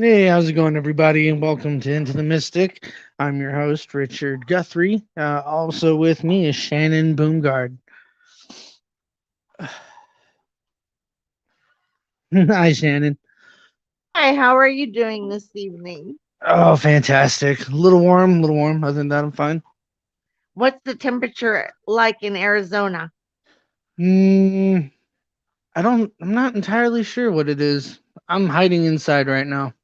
Hey, how's it going, everybody? And welcome to Into the Mystic. I'm your host, Richard Guthrie. Also with me is Shannon Boomgard. Hi, Shannon. Hi, how are you doing this evening? Oh, fantastic. A little warm, a little warm. Other than that, I'm fine. What's the temperature like in Arizona? Mm, I'm not entirely sure what it is. I'm hiding inside right now.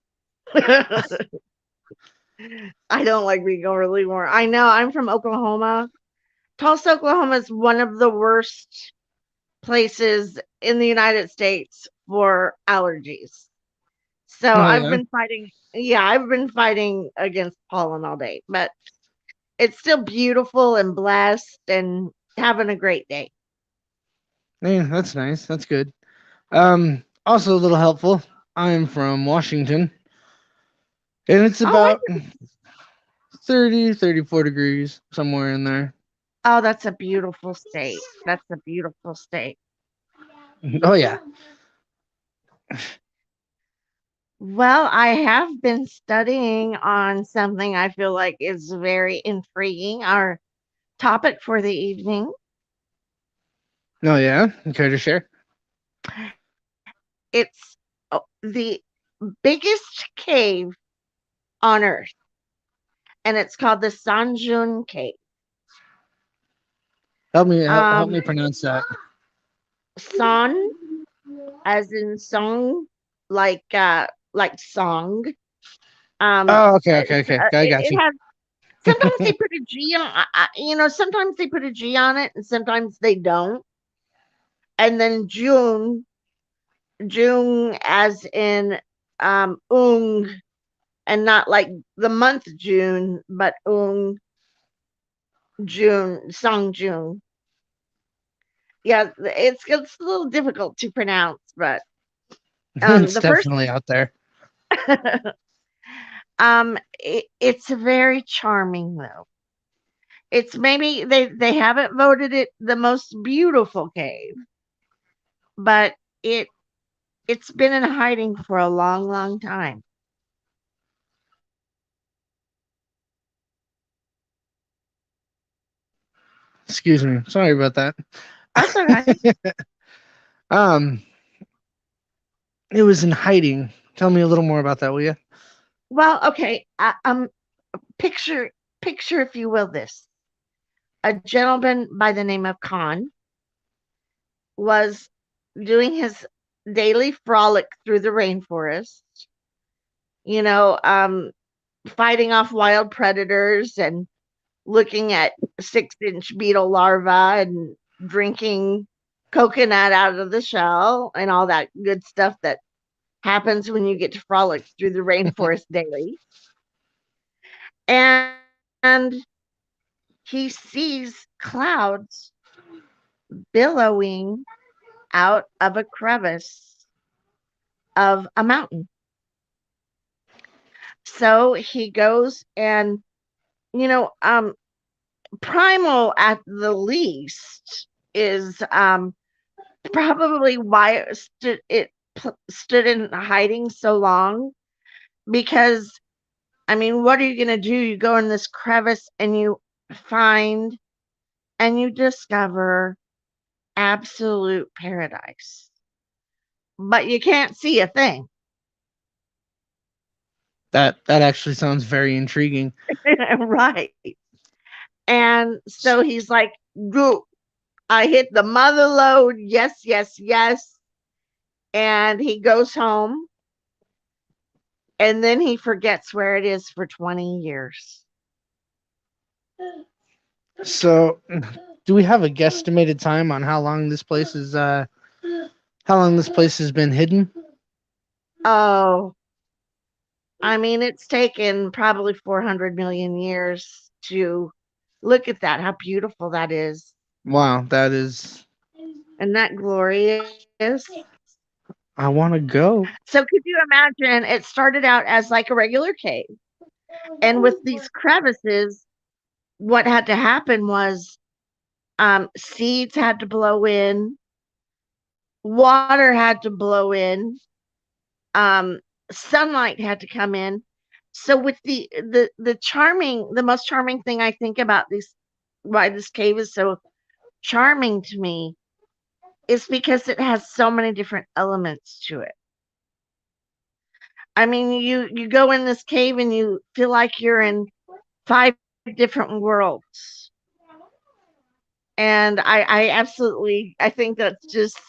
I don't like being overly warm. I know I'm from Oklahoma. Tulsa, Oklahoma is one of the worst places in the United States for allergies. So Oh, yeah. I've been fighting against pollen all day, but it's still beautiful and blessed and having a great day. Yeah, that's nice. That's good. Also a little helpful. I'm from Washington, and it's Oh, about 30, 34 degrees, somewhere in there. that's a beautiful state. That's a beautiful state. Oh, yeah. Well, I have been studying on something I feel like is very intriguing. Our topic for the evening, Oh, yeah. You care to share? it's the biggest cave on Earth, and it's called the Sanjun Cave. Help me Um, pronounce that. San, as in song, like song. Oh, okay, okay, It's, okay. I got it you. has sometimes they put a G on, sometimes they put a G on it, and sometimes they don't. And then June as in ung, and not like the month June, but June, Song June. Yeah, it's a little difficult to pronounce, but It's the first definitely out there. it's very charming though. It's maybe they haven't voted it the most beautiful cave, but it it's been in hiding for a long, long time. Excuse me. Sorry about that. That's okay. um, it was in hiding. Tell me a little more about that, will you? Well, okay. Picture picture, if you will, this. A gentleman by the name of Khan was doing his daily frolic through the rainforest, you know, fighting off wild predators and looking at 6-inch beetle larvae and drinking coconut out of the shell and all that good stuff that happens when you get to frolic through the rainforest daily. And he sees clouds billowing out of a crevice of a mountain. So he goes and, you know, primal at the least is probably why it stood in hiding so long because I mean, what are you going to do? You go in this crevice and you find and you discover absolute paradise, but you can't see a thing. That actually sounds very intriguing. Right. And so he's like, go. I hit the mother load. Yes, yes, yes. And he goes home and then he forgets where it is for 20 years. So, do we have a guesstimated time on how long this place has been hidden? Oh, I mean, it's taken probably 400 million years to look at that, how beautiful that is. Wow, that is. And that glorious. I want to go. So could you imagine it started out as like a regular cave, and with these crevices, what had to happen was seeds had to blow in, water had to blow in, sunlight had to come in. So with the most charming thing I think about this, why this cave is so charming to me, is because it has so many different elements to it. I mean, you go in this cave and you feel like you're in five different worlds. And I absolutely, I think that's just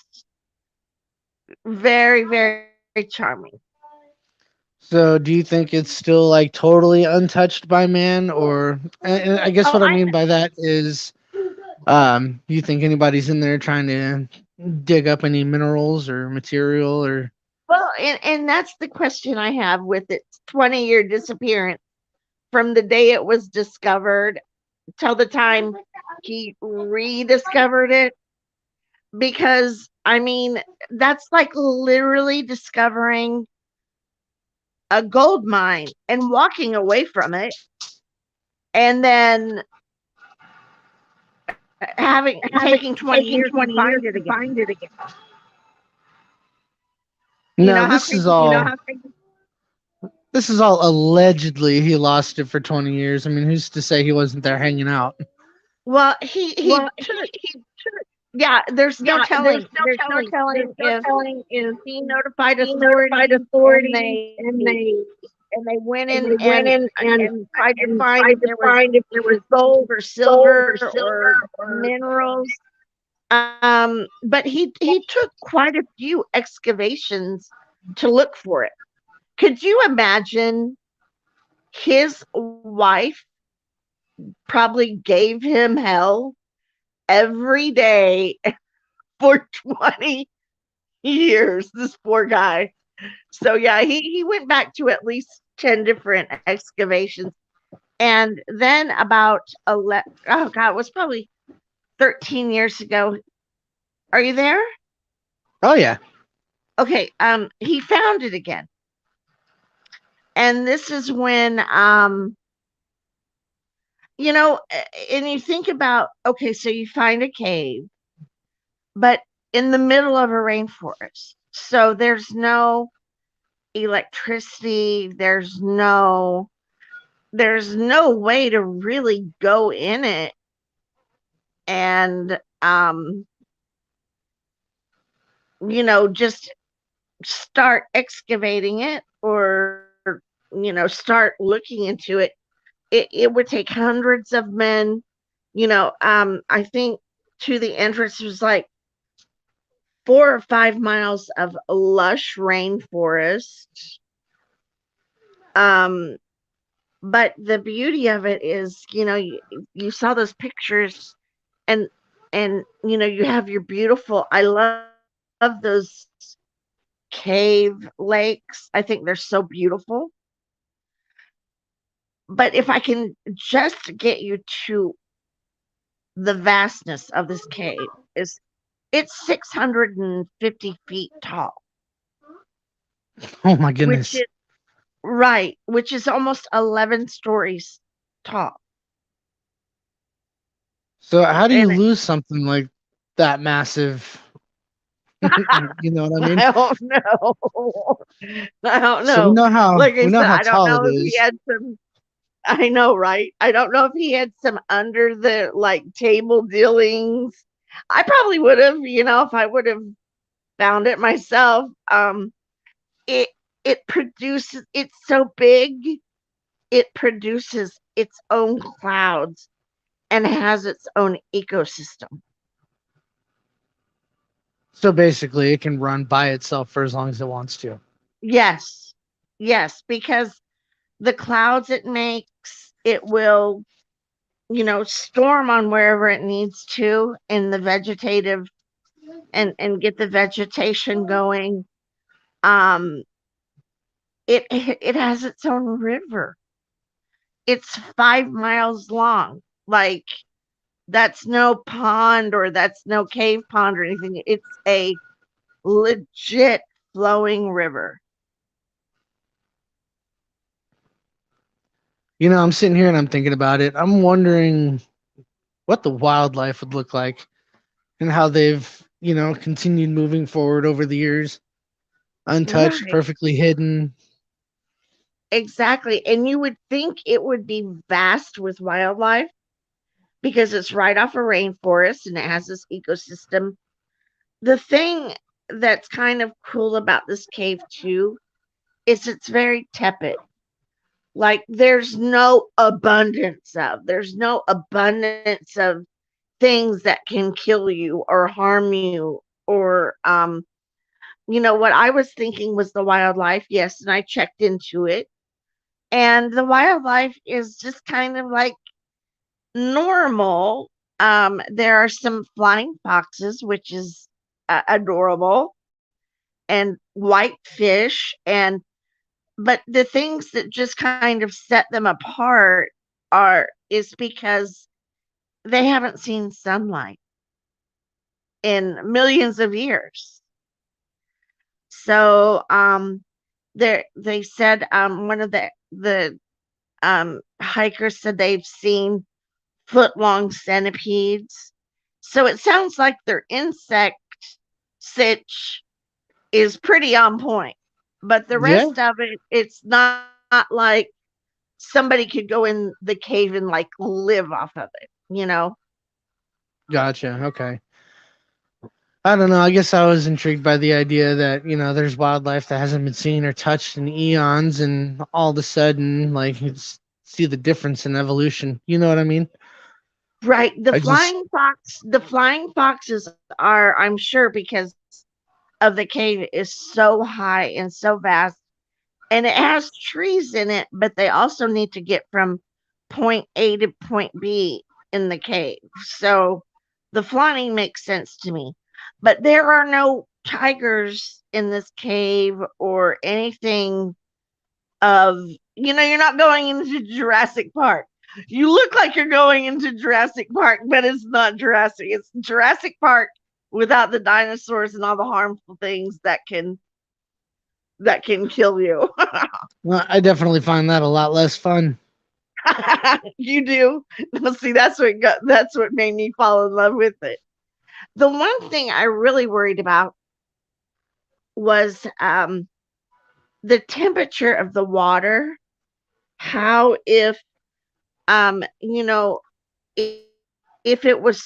very, very charming. So, do you think it's still like totally untouched by man, or and I Oh, guess what I mean by that is, you think anybody's in there trying to dig up any minerals or material or? well, and that's the question I have with its 20-year disappearance from the day it was discovered till the time he rediscovered it. Because, I mean, that's like literally discovering a gold mine and walking away from it, and then having taking 20 years to find it again. You No, know how this is crazy that all. is? This is all allegedly he lost it for 20 years. I mean, who's to say he wasn't there hanging out? Well, he took, yeah, there's no telling if he notified authorities and they went in and tried to find if there was gold or silver or minerals. But he took quite a few excavations to look for it. Could you imagine his wife probably gave him hell every day for 20 years, this poor guy. So yeah, he went back to at least 10 different excavations. And then about 11, oh God, it was probably 13 years ago. Are you there? Oh yeah. Okay, he found it again. And this is when and you think about, okay, so you find a cave, but in the middle of a rainforest. So there's no electricity, there's no way to really go in it and just start excavating it, or start looking into it. It would take hundreds of men. I think to the entrance was like 4 or 5 miles of lush rainforest. um but the beauty of it is, you saw those pictures, and you have your beautiful, I love those cave lakes. I think they're so beautiful. But if I can just get you to the vastness of this cave, is it's 650 feet tall, Oh my which goodness. is right, which is almost 11 stories tall. So how do you And lose something like that massive? You know what I mean? I don't know. I don't So know. Like I we know said, how I don't tall it know if he is. had some. I know, right? I don't know if he had some under the like table dealings. I probably would have, if I would have found it myself. It it produces. It's so big. It produces its own clouds and has its own ecosystem. So basically, it can run by itself for as long as it wants to. Yes, yes, because the clouds it makes, it will, storm on wherever it needs to in the vegetative, and get the vegetation going. Um, it has its own river. It's 5 miles long. Like, that's no pond, or that's no cave pond or anything. It's a legit flowing river. You know, I'm sitting here and I'm thinking about it. I'm wondering what the wildlife would look like and how they've, continued moving forward over the years, untouched, Right. perfectly hidden. exactly. And you would think it would be vast with wildlife because it's right off a rainforest and it has this ecosystem. The thing that's kind of cool about this cave too is it's very tepid. Like there's no abundance of things that can kill you or harm you or what I was thinking was the wildlife. Yes, and I checked into it. And the wildlife is just kind of like normal. There are some flying foxes, which is adorable, and white fish, and but the things that just kind of set them apart are is because they haven't seen sunlight in millions of years. So they said one of the hikers said they've seen foot long centipedes. So it sounds like their insect sitch is pretty on point. But the Yeah, rest of it, it's not like somebody could go in the cave and like live off of it. gotcha. Okay. I don't know. I guess I was intrigued by the idea that, there's wildlife that hasn't been seen or touched in eons, and all of a sudden, like, see the difference in evolution. You know what I mean? Right. I just, The flying foxes are, I'm sure, because of the cave is so high and so vast and it has trees in it, but they also need to get from point A to point B in the cave. So the flying makes sense to me. But there are no tigers in this cave or anything of, you're not going into Jurassic Park. You look like you're going into Jurassic Park, but it's not Jurassic. It's Jurassic Park without the dinosaurs and all the harmful things that can kill you. well, I definitely find that a lot less fun. You do. Well, see, that's what made me fall in love with it. The one thing I really worried about was the temperature of the water. How if if it was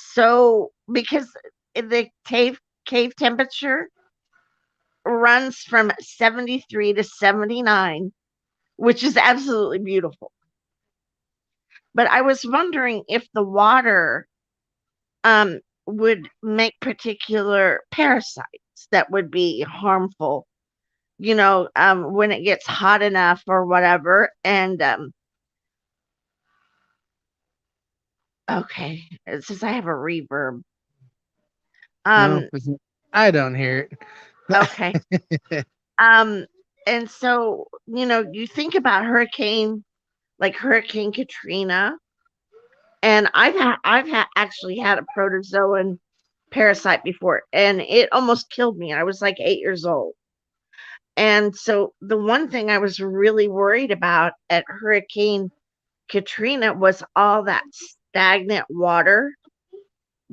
because the cave temperature runs from 73 to 79, which is absolutely beautiful. But I was wondering if the water would make particular parasites that would be harmful, when it gets hot enough or whatever. And okay, it says I have a reverb. No, Um, I don't hear okay. it. Um, and so, you think about like Hurricane Katrina, and actually had a protozoan parasite before, and it almost killed me. I was like 8 years old. And so the one thing I was really worried about at Hurricane Katrina was all that stagnant water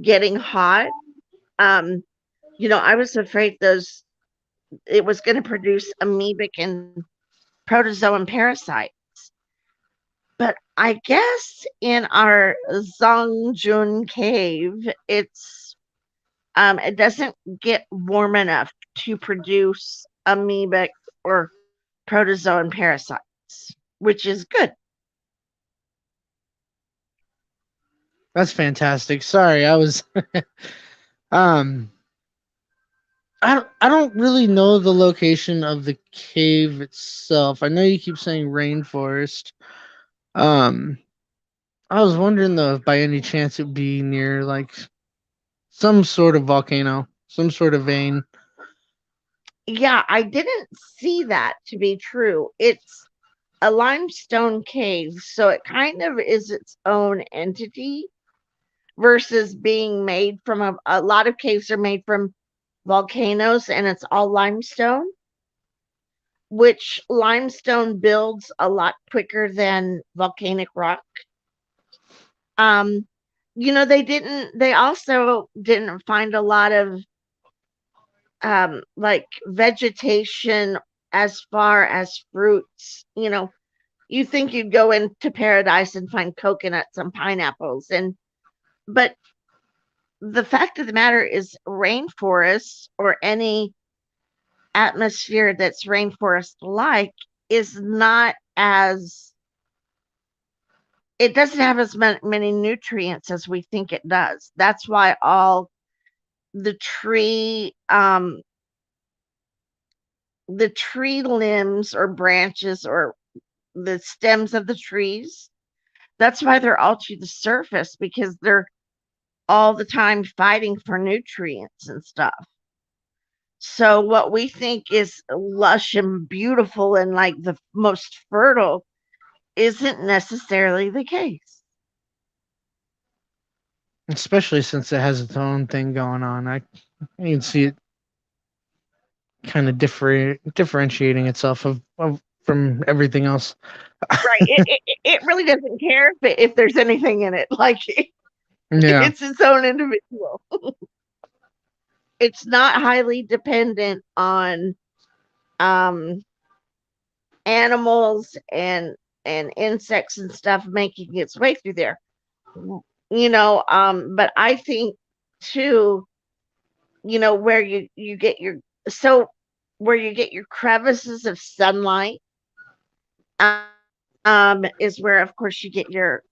getting hot. Um, I was afraid those it was going to produce amoebic and protozoan parasites. But I guess in our Zongjun cave, it doesn't get warm enough to produce amoebic or protozoan parasites, which is good. That's fantastic. Sorry, I was um I don't really know the location of the cave itself. I know you keep saying rainforest. Um I was wondering though if by any chance it would be near like some sort of volcano, some sort of vein. Yeah, I didn't see that to be true. It's a limestone cave, so it kind of is its own entity versus being made from a lot of caves are made from volcanoes and it's all limestone, which limestone builds a lot quicker than volcanic rock. Um, they also didn't find a lot of like vegetation as far as fruits. you think you'd go into paradise and find coconuts and pineapples, and but the fact of the matter is rainforests or any atmosphere that's rainforest like is not as it doesn't have as many nutrients as we think it does. That's why all the tree um the tree limbs or branches or the stems of the trees, that's why they're all to the surface, because they're all the time fighting for nutrients and stuff. So what we think is lush and beautiful and like the most fertile isn't necessarily the case. Especially since it has its own thing going on. I can see it kind of differentiating itself of from everything else. Right. It really doesn't care if there's anything in it. Like Yeah, it's its own individual. It's not highly dependent on um animals and insects and stuff making its way through there. But I think too, where you get your so where you get your crevices of sunlight, is where of course you get your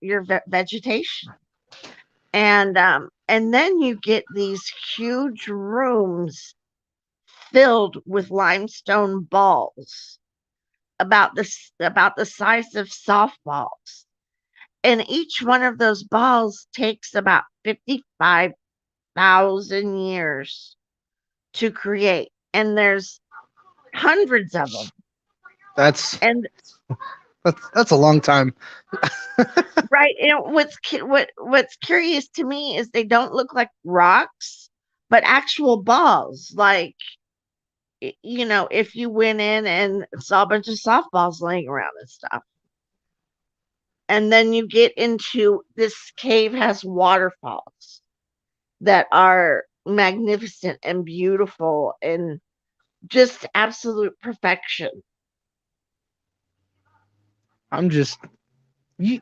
vegetation. And then you get these huge rooms filled with limestone balls about the size of softballs. And each one of those balls takes about 55,000 years to create. And there's hundreds of them. that's And that's a long time. right, and what's curious to me is they don't look like rocks, but actual balls. Like, if you went in and saw a bunch of softballs laying around and stuff. And then you get into this cave has waterfalls that are magnificent and beautiful and just absolute perfection. I'm just you,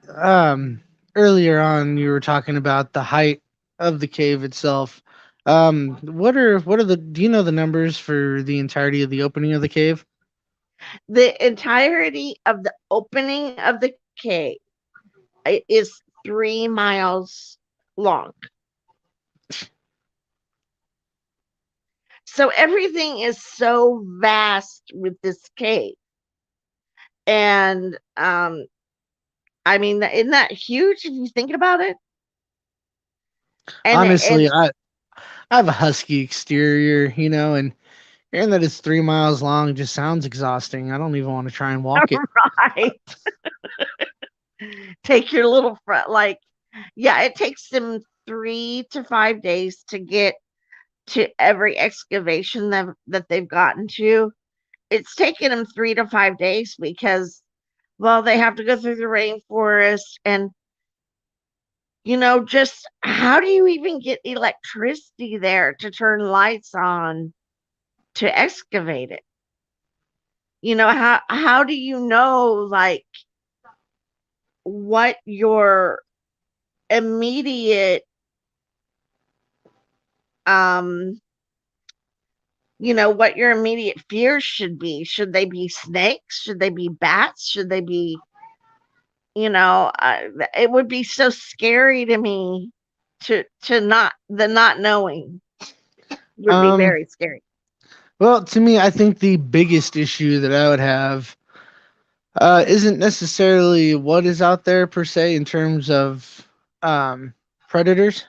earlier on you were talking about the height of the cave itself. What are the do you know the numbers for the entirety of the opening of the cave? The entirety of the opening of the cave is 3 miles long. So everything is so vast with this cave. And I mean, isn't that huge if you think about it? And Honestly, I have a husky exterior, and hearing that it's 3 miles long just sounds exhausting. I don't even want to try and walk it. right, take your little front, like, yeah, it takes them 3 to 5 days to get to every excavation that they've gotten to. It's taken them 3 to 5 days because, well, they have to go through the rainforest. And just how do you even get electricity there to turn lights on to excavate it? How do you know, like, what your immediate um what your immediate fears should be? Should they be snakes? Should they be bats? Should they be, it would be so scary to me to not knowing would be Um, very scary. well, to me, I think the biggest issue that I would have isn't necessarily what is out there per se in terms of predators.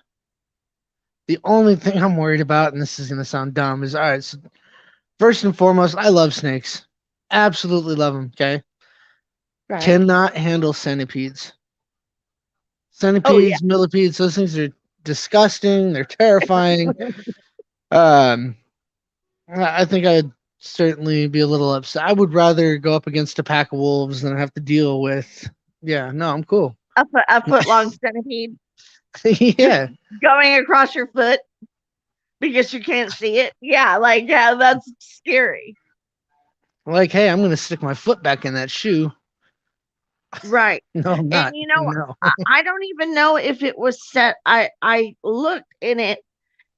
The only thing I'm worried about, and this is going to sound dumb, is all right. So first and foremost, I love snakes. Absolutely love them. Okay. Right. Cannot handle centipedes. Oh yeah. Centipedes, millipedes, those things are disgusting. They're terrifying. Um, I think I'd certainly be a little upset. I would rather go up against a pack of wolves than have to deal with. Yeah, no, I'm cool. A foot long centipede Yeah, going across your foot because you can't see it. Yeah, like, yeah, that's scary. like, hey, I'm gonna stick my foot back in that shoe. right. No, I'm And, not. No. I don't even know if it was set I looked in it,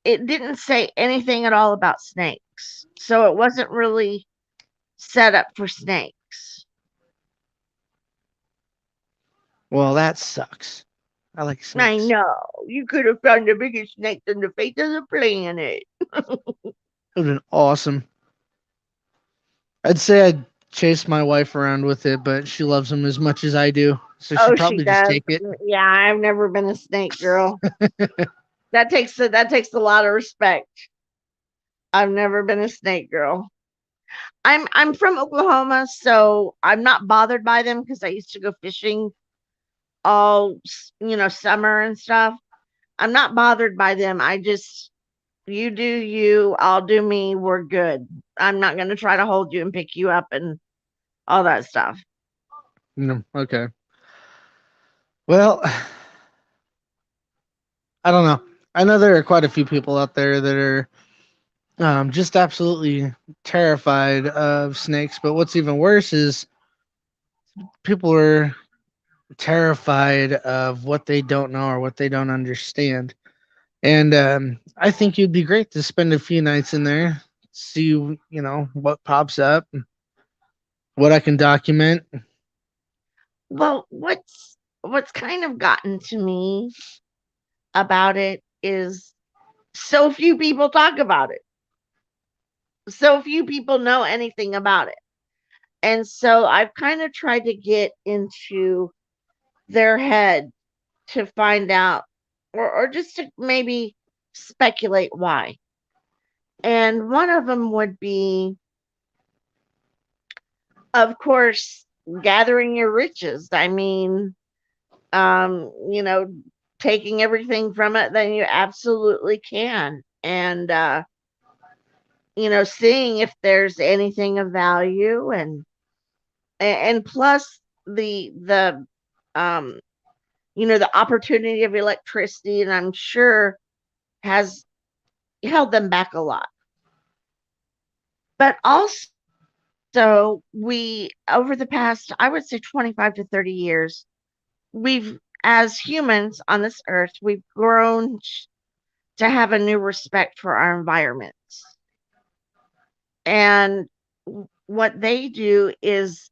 it didn't say anything at all about snakes, so it wasn't really set up for snakes. Well, that sucks. I like I snakes. know, you could have found the biggest snake on the face of the planet. It would have been awesome. I'd say I'd chase my wife around with it, but she loves them as much as I do, so she'd Oh, she probably just does. take it. Yeah, I've never been a snake girl. That takes a lot of respect. I've never been a snake girl. I'm from Oklahoma, so I'm not bothered by them because I used to go fishing summer and stuff. I'm not bothered by them. I just you do you, I'll do me. We're good. I'm not going to try to hold you and pick you up and all that stuff. No, okay. Well, I don't know. I know there are quite a few people out there that are just absolutely terrified of snakes. But what's even worse is people are terrified of what they don't know or what they don't understand. And I think it'd be great to spend a few nights in there, see what pops up, what I can document. Well, what's kind of gotten to me about it is so few people talk about it. So few people know anything about it. And so I've kind of tried to get into their head to find out or just to maybe speculate why. And one of them would be, of course, gathering your riches. I mean, um, you know, taking everything from it, then you absolutely can. And, seeing if there's anything of value and plus the um the opportunity of electricity, and I'm sure has held them back a lot. But also, we, over the past, I would say 25 to 30 years, we've, as humans on this earth, we've grown to have a new respect for our environments. And what they do is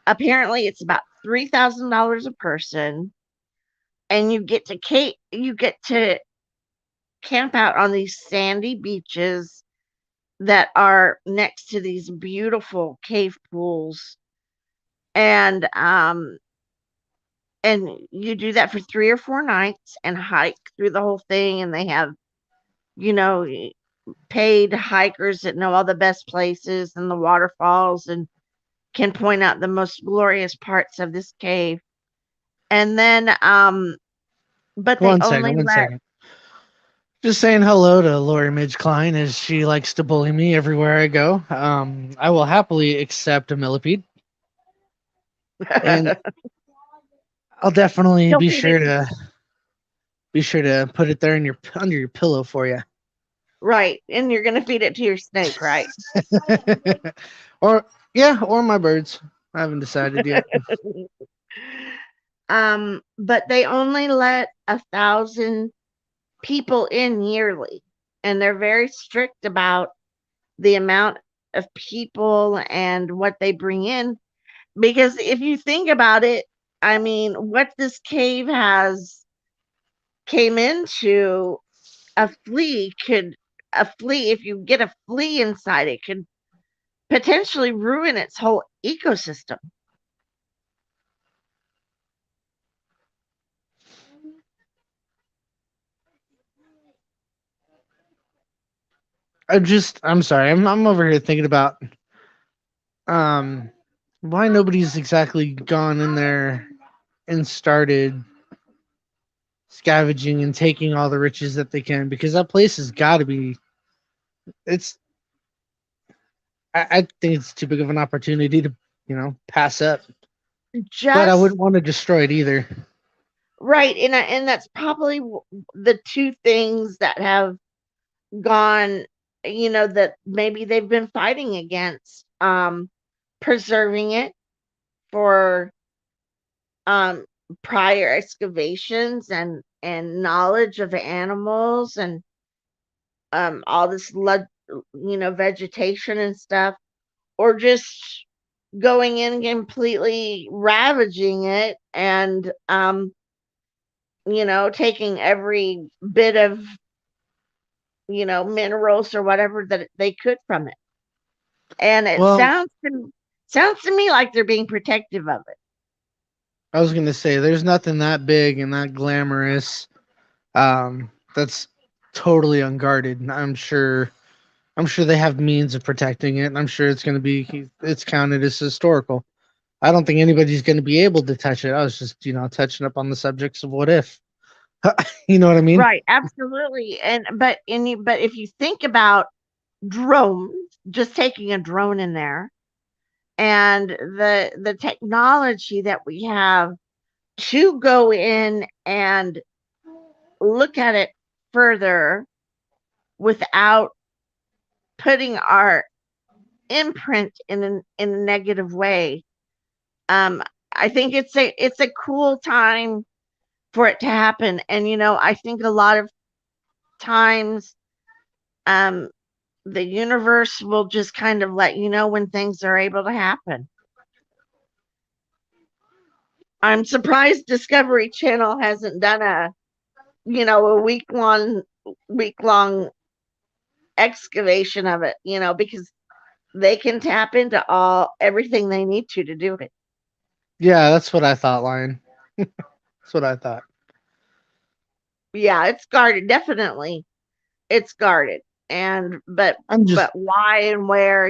apparently it's about $3,000 a person, and you get to camp out on these sandy beaches that are next to these beautiful cave pools, and you do that for 3 or 4 nights and hike through the whole thing, and they have, you know, paid hikers that know all the best places and the waterfalls and can point out the most glorious parts of this cave. And then but they One second, only one let second. Just saying hello to Lori Midge Klein as she likes to bully me everywhere I go. I will happily accept a millipede, and I'll definitely He'll be feed it sure to put it there in your under your pillow for you. right, and you're gonna feed it to your snake, right? Or yeah, or my birds. I haven't decided yet. But they only let 1,000 people in yearly, and they're very strict about the amount of people and what they bring in. Because if you think about it, I mean, what this cave has came into, a flea could, if you get a flea inside, it could potentially ruin its whole ecosystem. I'm sorry. I'm over here thinking about um why nobody's exactly gone in there and started scavenging and taking all the riches that they can, because that place has got to be it's I think it's too big of an opportunity to pass up, but I Just wouldn't want to destroy it either. right, and that's probably the two things that have gone, that maybe they've been fighting against, preserving it for um, prior excavations and knowledge of animals and all this vegetation and stuff, or just going in and completely ravaging it and taking every bit of minerals or whatever that they could from it. And it Well, sounds to me like they're being protective of it. I was gonna say there's nothing that big and that glamorous. That's totally unguarded. And I'm sure they have means of protecting it, and I'm sure it's counted as historical. I don't think anybody's going to be able to touch it. I was just, touching up on the subjects of what if. You know what I mean? Right, absolutely. But if you think about drones, just taking a drone in there and the technology that we have to go in and look at it further without putting our imprint in a negative way. Um, I think it's a cool time for it to happen, and I think a lot of times, um, the universe will just kind of let you know when things are able to happen. I'm surprised Discovery Channel hasn't done a week long excavation of it, because they can tap into all everything they need to do it. Yeah, that's what I thought, Lion. That's what I thought. Yeah, it's guarded, definitely. It's guarded. And I'm just but why and where,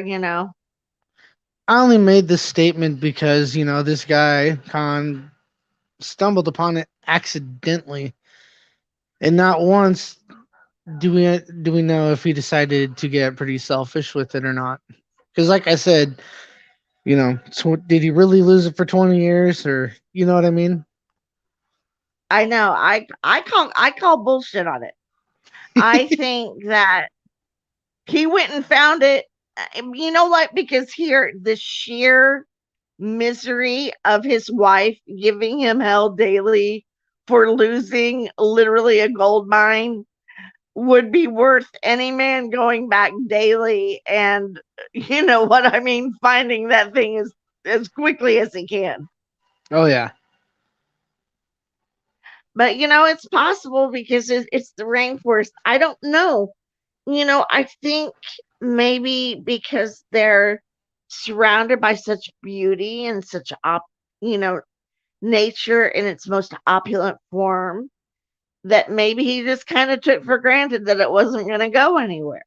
I only made this statement because, this guy, Khan, stumbled upon it accidentally. And not once do we know if he decided to get pretty selfish with it or not. Because like I said, did he really lose it for 20 years or you know what I mean? I know I call bullshit on it. I think that he went and found it. You know what? Because here, the sheer misery of his wife giving him hell daily for losing literally a gold mine would be worth any man going back daily and you know what I mean, finding that thing as quickly as he can. Oh yeah. But it's possible because it's the rainforest. I don't know. I think maybe because they're surrounded by such beauty and such you know, nature in its most opulent form, that maybe he just kind of took for granted that it wasn't going to go anywhere.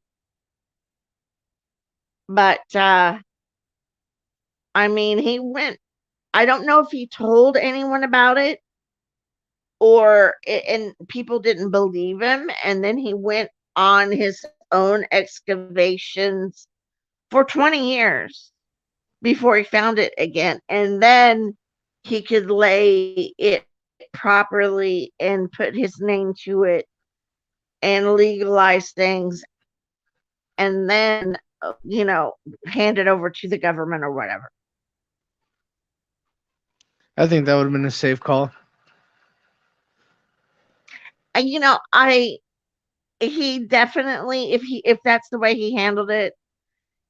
But I mean, he went. I don't know if he told anyone about it and people didn't believe him, and then he went on his own excavations for 20 years before he found it again. And then he could lay it properly and put his name to it and legalize things and then, hand it over to the government or whatever. I think that would have been a safe call. And, I he definitely, if that's the way he handled it,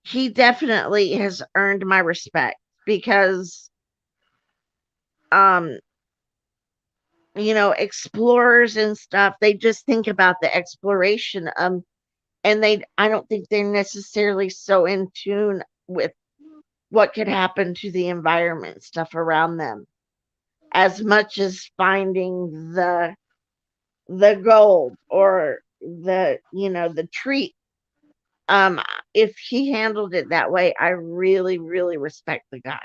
he definitely has earned my respect because um explorers and stuff, they just think about the exploration, and I don't think they're necessarily so in tune with what could happen to the environment stuff around them as much as finding the gold or the treat. um if he handled it that way, I really really respect the guy.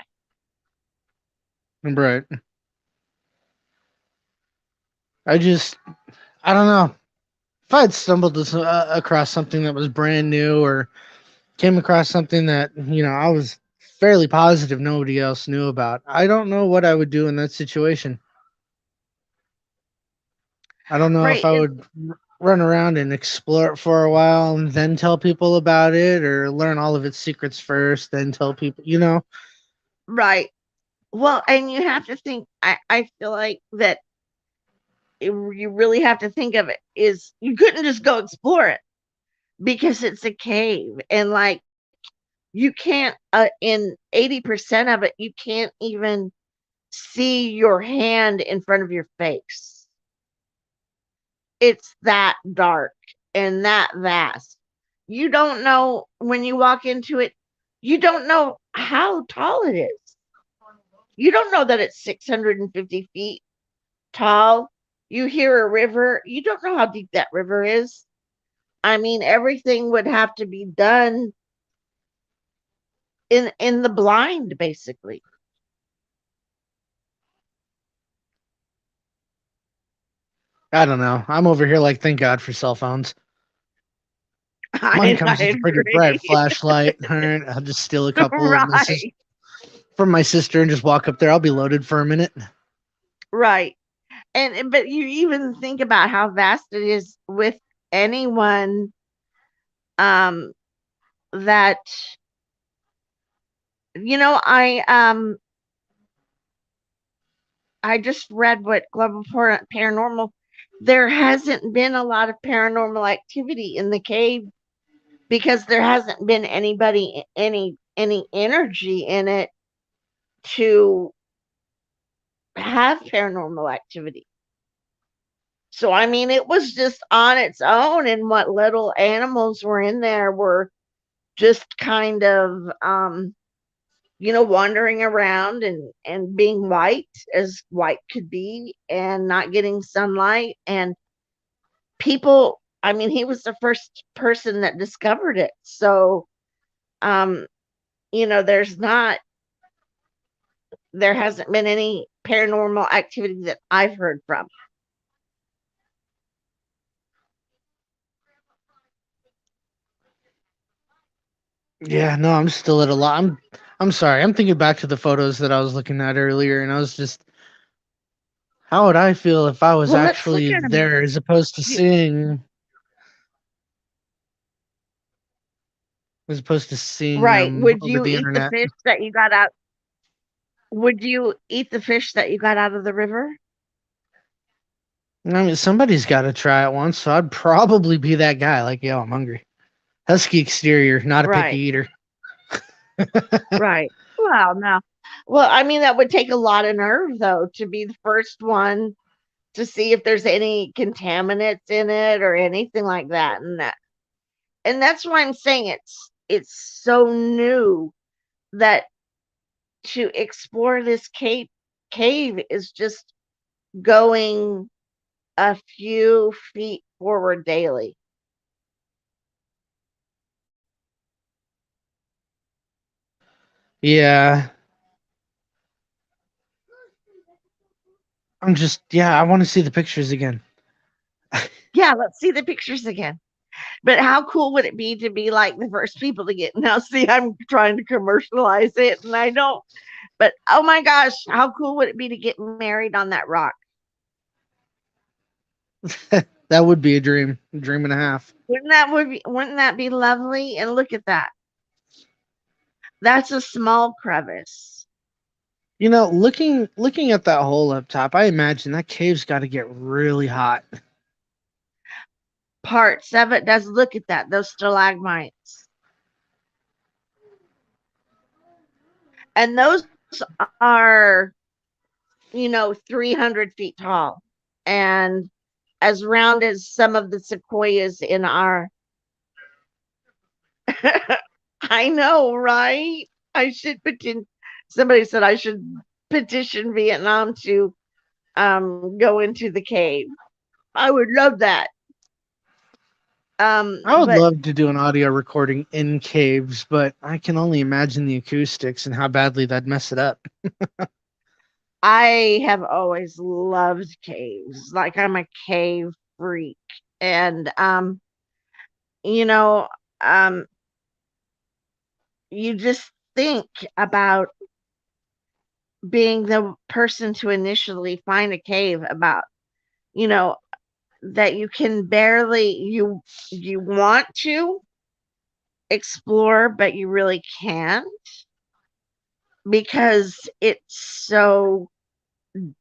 Right. I don't know. If I'd stumbled across something that was brand new or came across something that, I was fairly positive nobody else knew about, I don't know what I would do in that situation. I don't know if Right. I would run around and explore it for a while and then tell people about it or learn all of its secrets first, then tell people. Right. Well, and you have to think, I feel like that you really have to think of it is you couldn't just go explore it because it's a cave and like you can't in 80% of it you can't even see your hand in front of your face. It's that dark and that vast. You don't know when you walk into it, you don't know how tall it is. You don't know that it's 650 feet tall. You hear a river, you don't know how deep that river is. I mean, everything would have to be done in the blind, basically. I don't know. I'm over here like, thank God for cell phones. Mine I comes with a pretty bright agree. flashlight. All right, I'll just steal a couple of my Right, from my sister and just walk up there. I'll be loaded for a minute. right. And but you even think about how vast it is with anyone um that I just read what Global Paranormal, there hasn't been a lot of paranormal activity in the cave because there hasn't been anybody any energy in it to have paranormal activity. So I mean it was just on its own and what little animals were in there were just kind of wandering around and being white as white could be and not getting sunlight and people, I mean he was the first person that discovered it. So um there's not there hasn't been any paranormal activity that I've heard from. Yeah, no, I'm still at a lot. I'm sorry. I'm thinking back to the photos that I was looking at earlier, and I was just, how would I feel if I was Well, let's look actually at them. there as opposed to seeing Right. them Would over you the eat the internet? fish that you got out? Would you eat the fish that you got out of the river? I mean, somebody's got to try it once, so I'd probably be that guy. Like, yo, I'm hungry. Husky exterior, not a picky Right. eater. Right. Well, no. Well, I mean, that would take a lot of nerve, though, to be the first one to see if there's any contaminants in it or anything like that. And that's why I'm saying it's so new that to explore this cave is just going a few feet forward daily. Yeah, yeah, I want to see the pictures again. Yeah, let's see the pictures again. But how cool would it be to be like the first people to get now see I'm trying to commercialize it and I don't, but oh my gosh, how cool would it be to get married on that rock? That would be a dream and a half. Wouldn't that be lovely? And look at that. That's a small crevice. You know, looking at that hole up top, I imagine that cave's got to get really hot. Parts of it does look at that, those stalagmites. And those are 300 feet tall and as round as some of the sequoias in our I know, right? I should petition. Somebody said I should petition Vietnam to go into the cave. I would love that. I would But love to do an audio recording in caves, but I can only imagine the acoustics and how badly that'd mess it up. I have always loved caves. Like I'm a cave freak. And you know, um you just think about being the person to initially find a cave about, you know, that you can barely you want to explore but you really can't, because it's so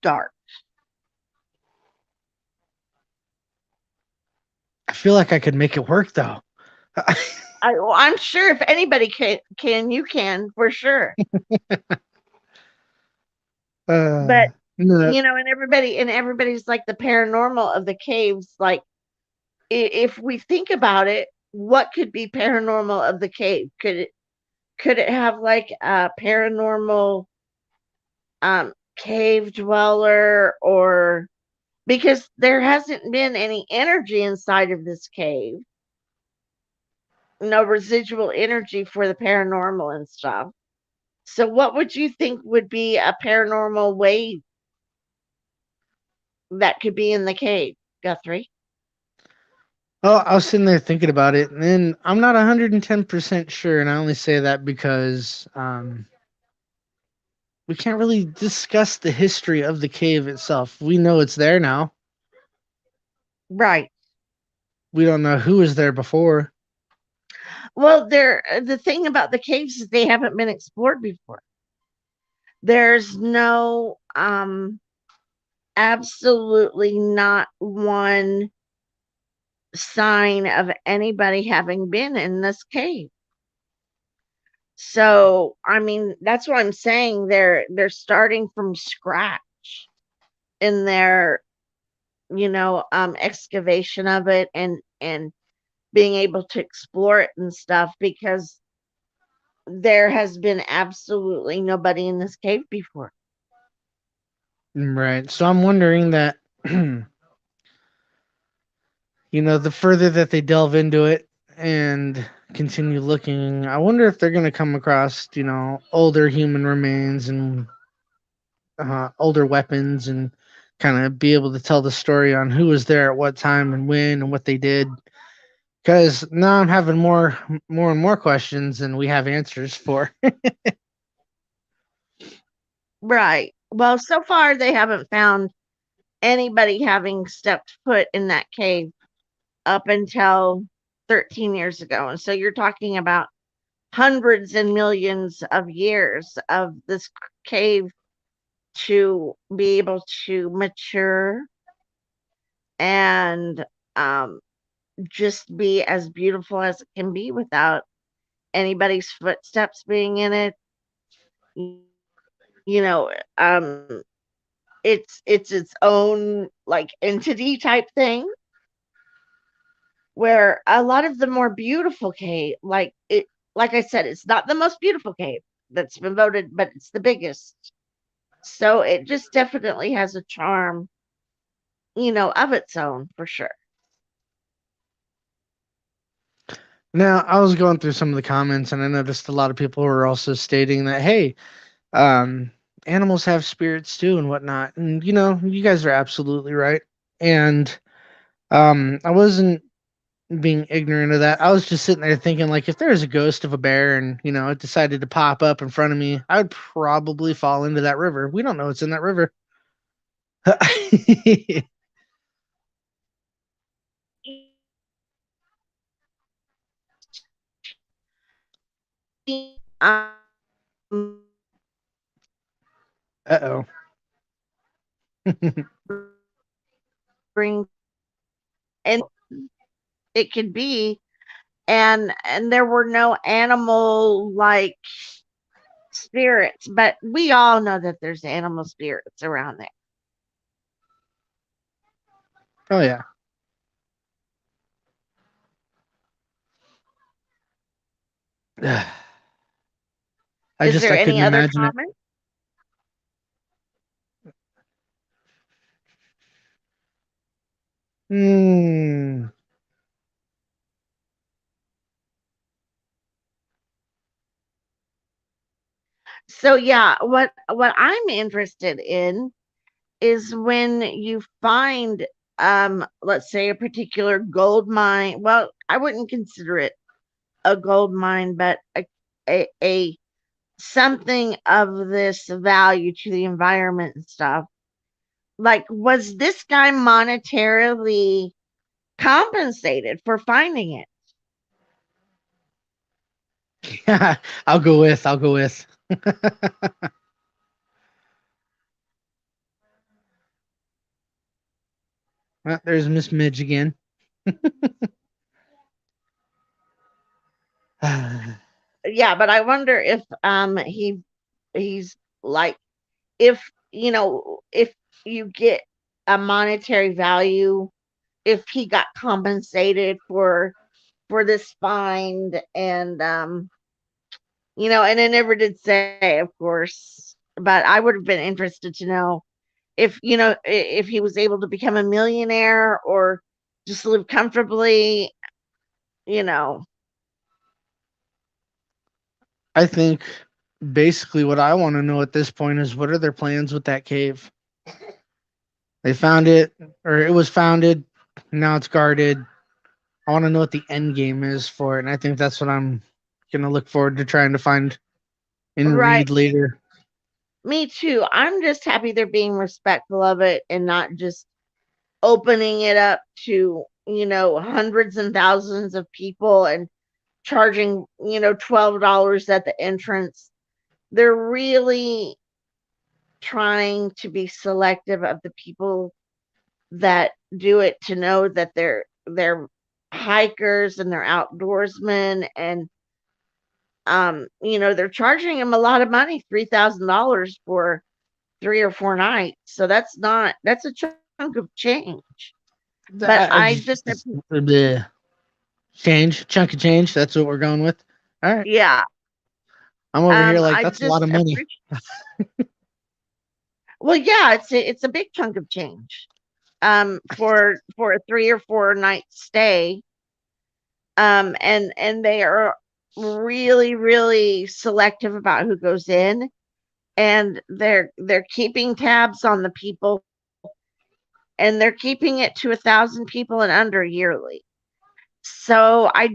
dark. I feel like I could make it work though. I'm sure if anybody can, you can for sure. But No, and everybody's like the paranormal of the caves. Like if we think about it, what could be paranormal of the cave? Could it have like a paranormal cave dweller, or because there hasn't been any energy inside of this cave, no residual energy for the paranormal and stuff. So what would you think would be a paranormal wave that could be in the cave, Guthrie? oh, I was sitting there thinking about it, and then I'm not 110% sure, and I only say that because we can't really discuss the history of the cave itself. We know it's there now. Right. We don't know who was there before. Well, the thing about the caves is they haven't been explored before. There's no absolutely not one sign of anybody having been in this cave. So, I mean, that's what I'm saying. They're starting from scratch in their, excavation of it, and being able to explore it and stuff, because there has been absolutely nobody in this cave before. Right. So I'm wondering that, the further that they delve into it and continue looking, I wonder if they're going to come across, older human remains and older weapons and kind of be able to tell the story on who was there at what time and when and what they did. Because now I'm having more and more questions than we have answers for. Right. Well, so far they haven't found anybody having stepped foot in that cave up until 13 years ago. And so you're talking about hundreds and millions of years of this cave to be able to mature and um, just be as beautiful as it can be without anybody's footsteps being in it. You know, it's its own like entity type thing, where a lot of the more beautiful cave, like I said, it's not the most beautiful cave that's been voted, but it's the biggest. So it just definitely has a charm, of its own for sure. Now, I was going through some of the comments and I noticed a lot of people were also stating that, hey, um, animals have spirits too and whatnot. And, you guys are absolutely right. And I wasn't being ignorant of that. I was just sitting there thinking, like, if there was a ghost of a bear and, it decided to pop up in front of me, I would probably fall into that river. We don't know what's in that river. Um, Uh oh. bring and it could be, and there were no animal like spirits, but we all know that there's animal spirits around Oh, yeah. I there. Is just, there I any couldn't other imagine it. comment? Hmm. So yeah, what I'm interested in is when you find, let's say, a particular gold mine. Well, I wouldn't consider it a gold mine, but a something of this value to the environment and stuff. Like, was this guy monetarily compensated for finding it? Yeah, I'll go with. Well, there's Miss Midge again. Yeah, but I wonder if he's like, if if you get a monetary value, if he got compensated for this find, and and it never did say, of course, but I would have been interested to know if if he was able to become a millionaire or just live comfortably, you know. I think basically what I want to know at this point is what are their plans with that cave? They found it, or it was founded. Now it's guarded. I want to know what the end game is for it, and I think that's what I'm gonna look forward to trying to find and Right. read later. Me too. I'm just happy they're being respectful of it and not just opening it up to, hundreds and thousands of people and charging, $12 at the entrance. They're really trying to be selective of the people that do it, to know that they're hikers and they're outdoorsmen, and they're charging them a lot of money, $3,000 for 3 or 4 nights. So that's a chunk of change. But I just The change, chunk of change. That's what we're going with. All right, yeah, I'm over here like I that's a just lot of money. appreciate. Well, yeah, it's a big chunk of change. For a 3 or 4 night stay. And they are really, really selective about who goes in, and they're keeping tabs on the people, and they're keeping it to 1,000 people and under yearly. So I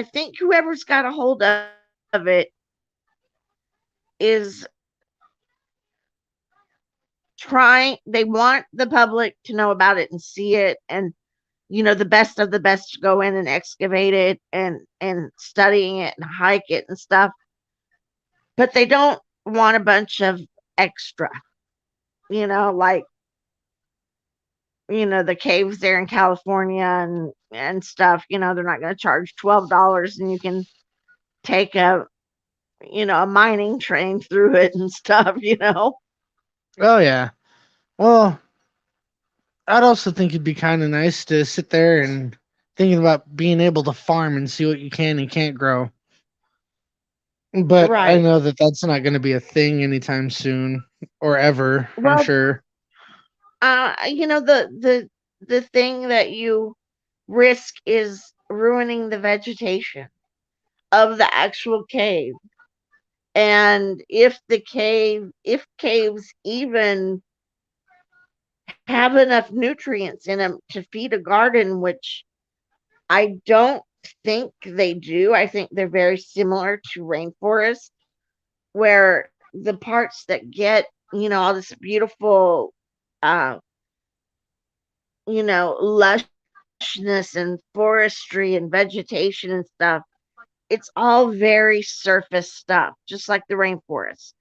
think whoever's got a hold of it is they want the public to know about it and see it, and the best of the best to go in and excavate it and studying it and hike it and stuff. But they don't want a bunch of extra, like, the caves there in California and stuff. They're not going to charge $12 and you can take a mining train through it and stuff. Oh yeah. Well, I'd also think it'd be kind of nice to sit there and thinking about being able to farm and see what you can and can't grow. But I Right. know that that's not going to be a thing anytime soon or ever. I'm Well, sure. the thing that you risk is ruining the vegetation of the actual cave. And if caves even have enough nutrients in them to feed a garden, which I don't think they do. I think they're very similar to rainforest, where the parts that get, all this beautiful, uh, lushness and forestry and vegetation and stuff, it's all very surface stuff, just like the rainforest.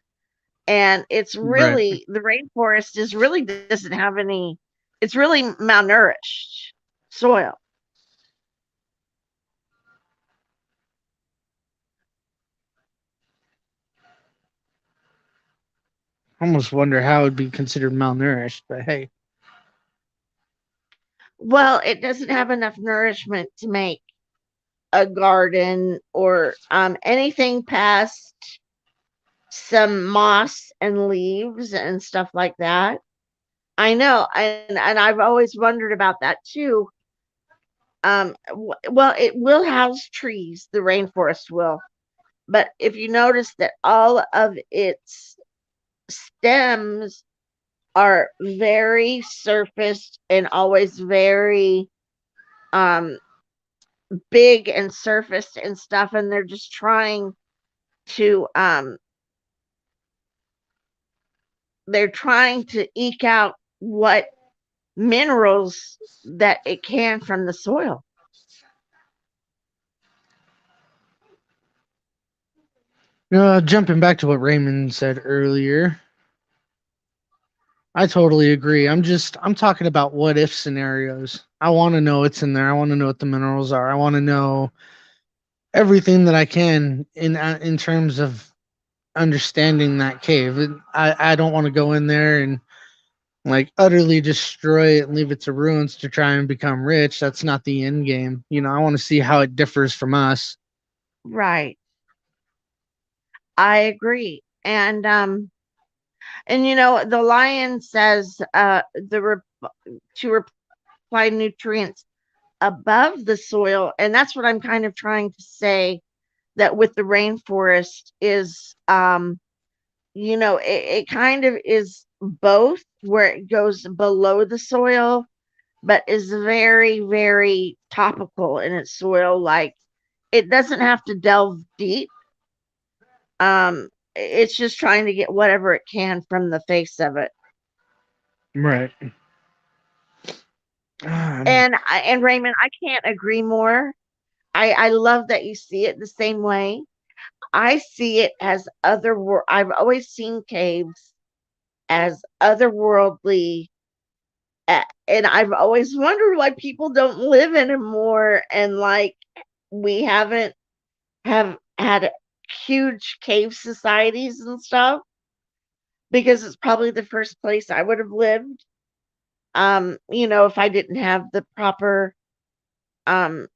And Right. the rainforest is really doesn't have any, it's really malnourished soil. I almost wonder how it'd be considered malnourished, but hey. Well, it doesn't have enough nourishment to make a garden or anything past some moss and leaves and stuff like that. I know, and I've always wondered about that too. Well, it will house trees, the rainforest will, but if you notice that all of its stems are very surfaced and always very um big and surfaced and stuff, and they're just trying to eke out what minerals that it can from the soil. Jumping back to what Raymond said earlier, I totally agree. I'm talking about what if scenarios. I want to know what's in there. I want to know what the minerals are. I want to know everything that I can in terms of understanding that cave. I don't want to go in there and like utterly destroy it and leave it to ruins to try and become rich. That's not the end game. I want to see how it differs from us. Right. I agree. And the lion says to apply nutrients above the soil, and that's what I'm kind of trying to say, that with the rainforest is it kind of is both, where it goes below the soil but is very, very topical in its soil. Like, it doesn't have to delve deep. It's just trying to get whatever it can from the face of it. Right. Um, And Raymond, I can't agree more. I love that you see it the same way. I see it as I've always seen caves as otherworldly, and I've always wondered why people don't live anymore, and like we haven't have had huge cave societies and stuff, because it's probably the first place I would have lived. If I didn't have the proper um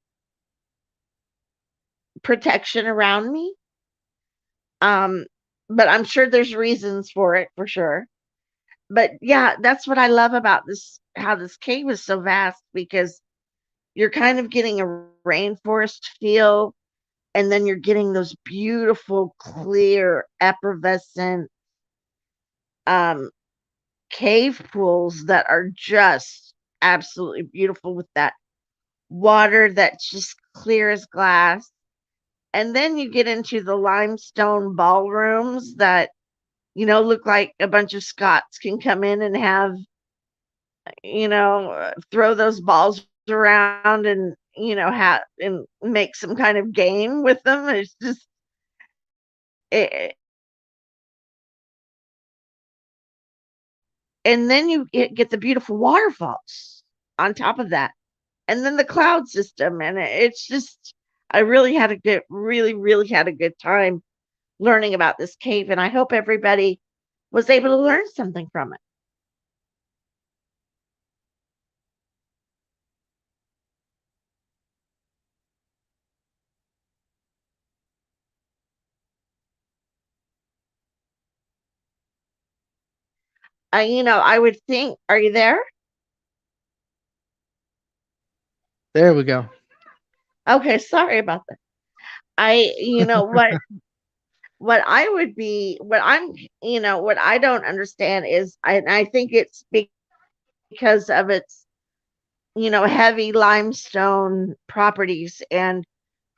protection around me. Um, but I'm sure there's reasons for it for sure. But yeah, that's what I love about this, how this cave is so vast, because you're kind of getting a rainforest feel, and then you're getting those beautiful, clear, effervescent um, cave pools that are just absolutely beautiful, with that water that's just clear as glass. And then you get into the limestone ballrooms that, look like a bunch of Scots can come in and have, throw those balls around and, and make some kind of game with them. It's just, and then you get the beautiful waterfalls on top of that. And then the cloud system. And it's just, I really, really had a good time learning about this cave. And I hope everybody was able to learn something from it. I would think, are you there? there we go. Okay, sorry about that. I, what I would be, what I'm, what I don't understand is, I think it's because of its, heavy limestone properties and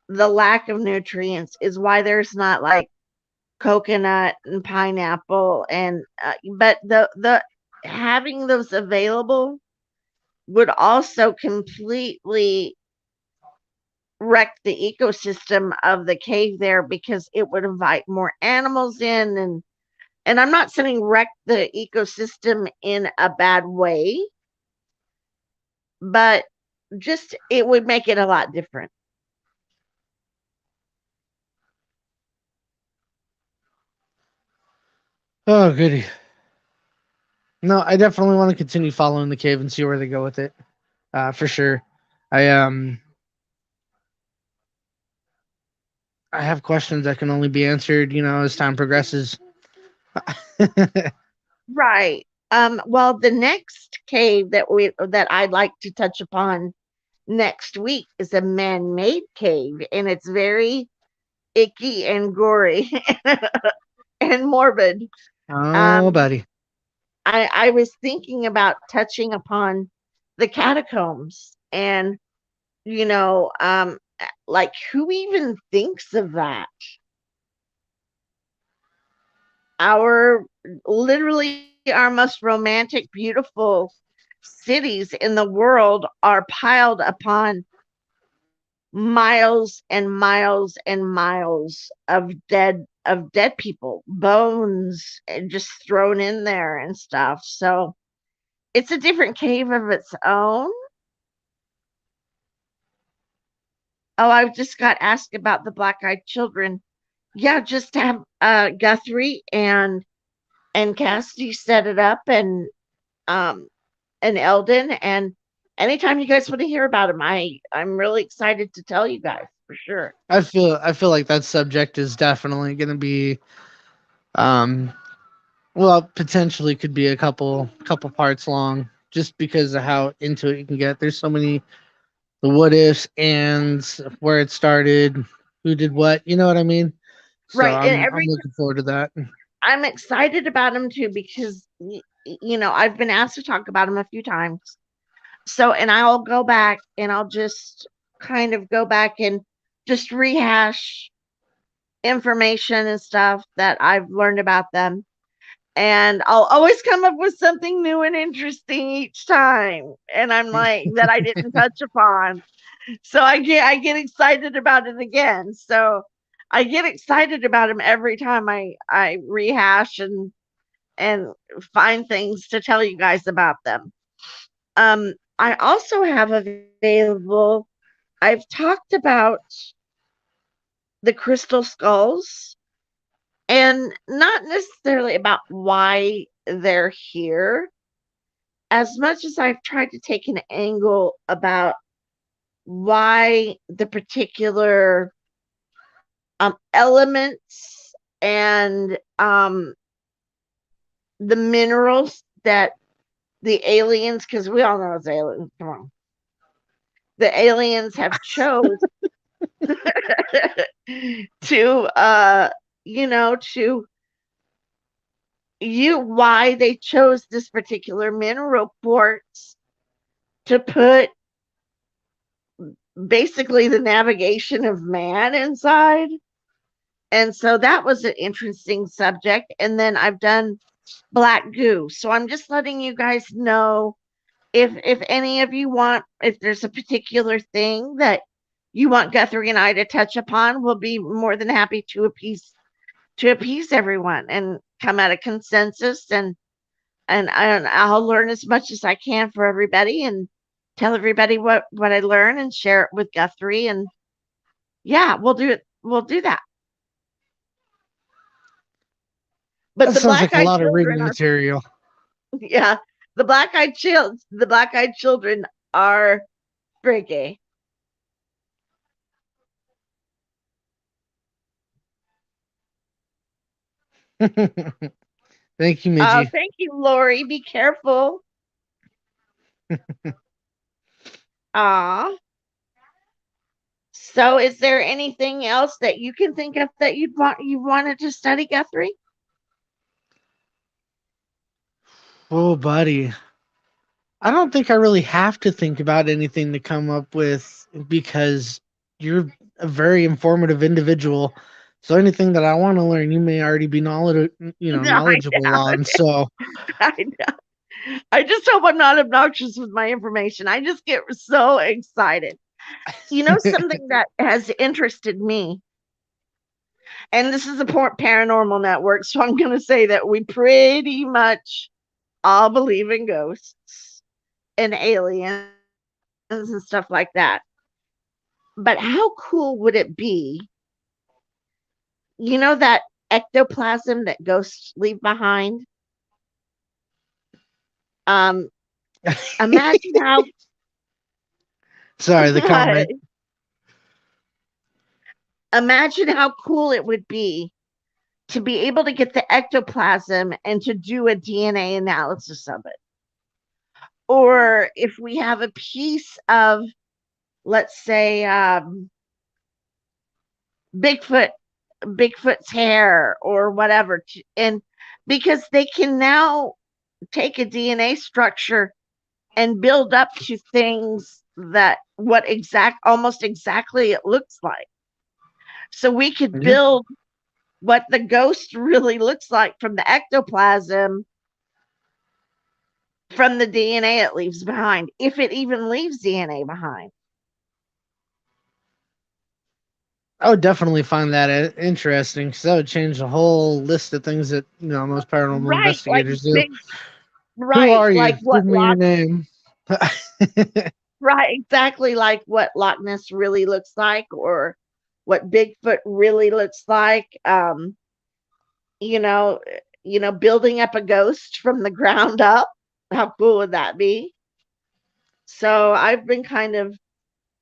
the lack of nutrients, is why there's not like coconut and pineapple, and but the having those available would also completely wreck the ecosystem of the cave there, because it would invite more animals in, and I'm not saying wreck the ecosystem in a bad way, but just it would make it a lot different. Oh, goody. No, I definitely want to continue following the cave and see where they go with it. For sure. I um I have questions that can only be answered, as time progresses. Right. Well, the next cave that I'd like to touch upon next week is a man-made cave, and it's very icky and gory and morbid. Oh, Um, buddy. I was thinking about touching upon the catacombs, and like, who even thinks of that? Our Literally our most romantic, beautiful cities in the world are piled upon miles and miles and miles of dead of dead people, bones and just thrown in there and stuff. So it's a different cave of its own. Oh, I just got asked about the black-eyed children. Yeah, just have Guthrie and Cassidy set it up, um and Eldon, and anytime you guys want to hear about him, I'm really excited to tell you guys for sure. I feel like that subject is definitely going to be um well, potentially could be a couple parts long just because of how into it you can get. There's so many the what ifs and where it started, who did what, you know what I mean? So Right, and I'm every looking forward to that. I'm excited about him too because I've been asked to talk about him a few times. So, and I'll go back and I'll just kind of go back and just rehash information and stuff that I've learned about them. And I'll always come up with something new and interesting each time. And I'm like, that I didn't touch upon. So I get excited about it again. So I get excited about him every time I rehash and find things to tell you guys about them. I also have available, I've talked about the crystal skulls and not necessarily about why they're here, as much as I've tried to take an angle about why the particular elements and the minerals that the aliens, because we all know it's aliens, come on, the aliens have chose to to you why they chose this particular mineral quartz to put basically the navigation of man inside. And so that was an interesting subject. And then I've done black goo. So I'm just letting you guys know if any of you want, if there's a particular thing that you want Guthrie and I to touch upon, we'll be more than happy to appease everyone and come at a consensus and I'll learn as much as I can for everybody and tell everybody what I learn and share it with Guthrie and yeah, we'll do it. We'll do that. But That the sounds like a black-eyed lot of children reading are material. yeah, the black-eyed children are freaky. Thank you, Midgie. Thank you, Lori. Be careful. Ah. So is there anything else that you can think of that you wanted to study, Guthrie? Oh, buddy. I don't think I really have to think about anything to come up with because you're a very informative individual. So anything that I want to learn, you may already be No, I knowledgeable know. on. So I know. I just hope I'm not obnoxious with my information. I just get so excited. Something that has interested me, and this is a paranormal network, so I'm going to say that we pretty much all believe in ghosts and aliens and stuff like that. But how cool would it be? That ectoplasm that ghosts leave behind? Um, imagine how sorry, the comment. imagine how cool it would be to be able to get the ectoplasm and to do a DNA analysis of it. Or if we have a piece of, let's say, Bigfoot, Bigfoot's hair or whatever, and because they can now take a DNA structure and build up to things that what exact almost exactly it looks like. So we could Yeah, build what the ghost really looks like from the ectoplasm from the DNA it leaves behind, if it even leaves DNA behind. I would definitely find that interesting because that would change the whole list of things that most paranormal Right, like investigators do. big, Who right, are you? like what Give me your Loch, name. right, exactly like what Loch Ness really looks like, or what Bigfoot really looks like. You know, building up a ghost from the ground up. How cool would that be? So I've been kind of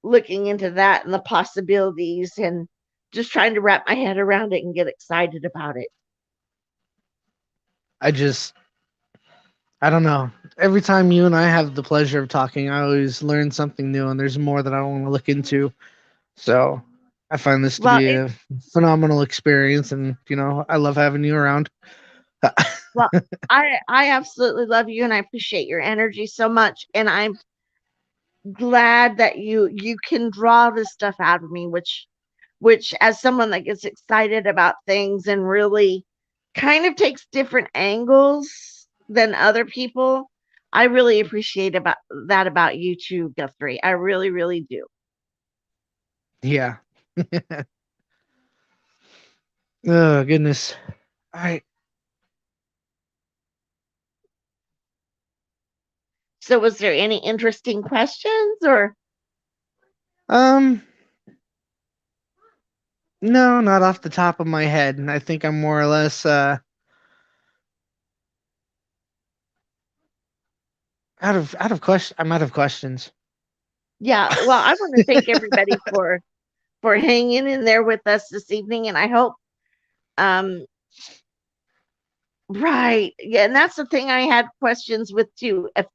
looking into that and the possibilities, and just trying to wrap my head around it and get excited about it. I just, I don't know. Every time you and I have the pleasure of talking, I always learn something new, and there's more that I want to look into. So I find this to Well, be it a phenomenal experience, and I love having you around. well, I absolutely love you, and I appreciate your energy so much, and I'm glad that you can draw this stuff out of me, which as someone that gets excited about things and really kind of takes different angles than other people, I really appreciate about that about you too, Guthrie. I really, really do. Yeah. Oh goodness. All right. So was there any interesting questions, or Um. No, not off the top of my head. I think I'm more or less out of question. I'm out of questions. yeah, well, I want to thank everybody for hanging in there with us this evening, and I hope um right. Yeah, and that's the thing I had questions with too. If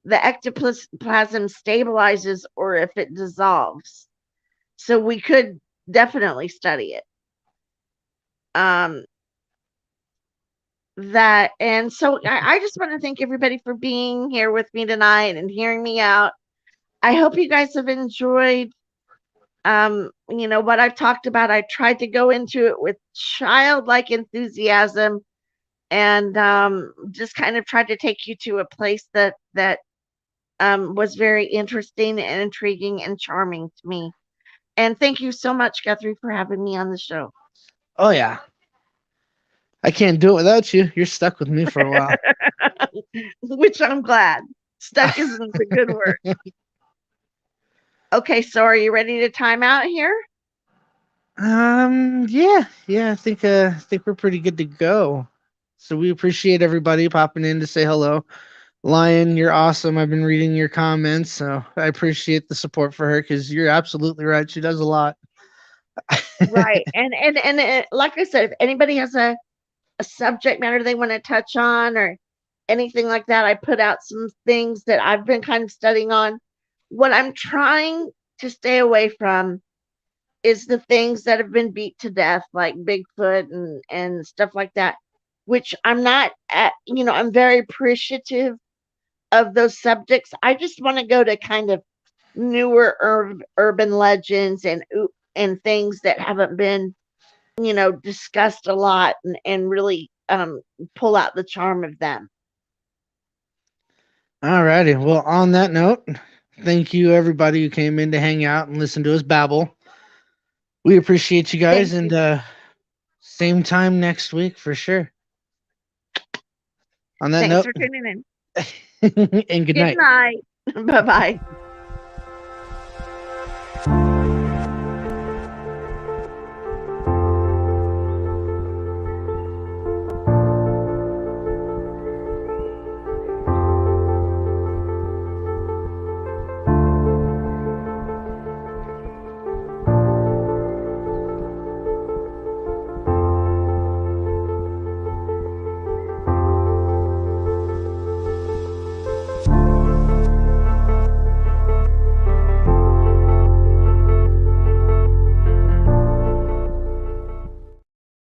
the ectoplasm stabilizes or if it dissolves. So we could definitely study it. Um, that and so I just want to thank everybody for being here with me tonight and hearing me out. I hope you guys have enjoyed what I've talked about. I tried to go into it with childlike enthusiasm, and just kind of tried to take you to a place that was very interesting and intriguing and charming to me. And thank you so much, Guthrie, for having me on the show. Oh yeah, I can't do it without you. You're stuck with me for a while. Which I'm glad. Stuck isn't a good word. Okay, so are you ready to time out here? Yeah. I think we're pretty good to go. So we appreciate everybody popping in to say hello. Lion, you're awesome. I've been reading your comments, so I appreciate the support for her because you're absolutely right. She does a lot. Right. And like I said, if anybody has a subject matter they want to touch on or anything like that, I put out some things that I've been kind of studying on. What I'm trying to stay away from is the things that have been beat to death, like Bigfoot and stuff like that, which I'm not at, I'm very appreciative of those subjects. I just want to go to kind of newer urban legends and things that haven't been, discussed a lot, and really pull out the charm of them. Alrighty. Well, on that note, thank you everybody who came in to hang out and listen to us babble. We appreciate you guys, Thank and you. same time next week for sure. On that Thanks note, for tuning in. and good Good night. night. Bye bye.